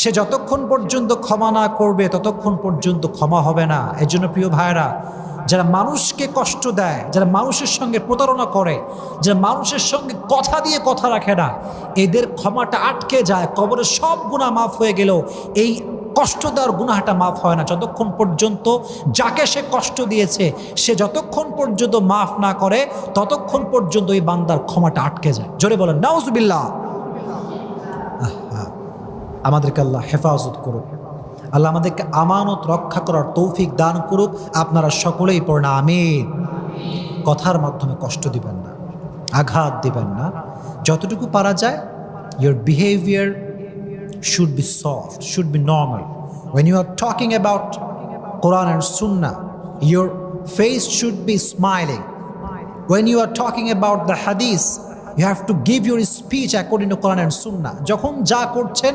সে যতক্ষণ পর্যন্ত ক্ষমা না করবে ততক্ষণ পর্যন্ত ক্ষমা হবে না। এজন্য প্রিয় ভাইরা, যারা মানুষকে কষ্ট দেয়, যারা মানুষের সঙ্গে প্রতারণা করে, যারা মানুষের সঙ্গে কথা দিয়ে কথা রাখে না, এদের ক্ষমাটা আটকে যায়। কবরে সব গুনাহ মাফ হয়ে গেলেও এই কষ্ট দেওয়ার গুনাহটা মাফ হয় না যতক্ষণ পর্যন্ত যাকে সে কষ্ট দিয়েছে সে যতক্ষণ পর্যন্ত মাফ না করে ততক্ষণ পর্যন্ত এই বান্দার ক্ষমাটা আটকে যায়। জোরে বলেন নাউজুবিল্লাহ। আমাদেরকে আল্লাহ হেফাজত করুক, আল্লাহ আমাদেরকে আমানত রক্ষা করার তৌফিক দান করুক। আপনারা সকলেই পড়েন আমিন। কথার মাধ্যমে কষ্ট দিবেন না, আঘাত দিবেন না। যতটুকু পারা যায়, your behavior should be soft, should be normal. When you are talking about Quran and Sunnah, your face should be smiling. When you are talking about the hadith, you have to give your speech according to Quran and Sunnah. যখন যা করছেন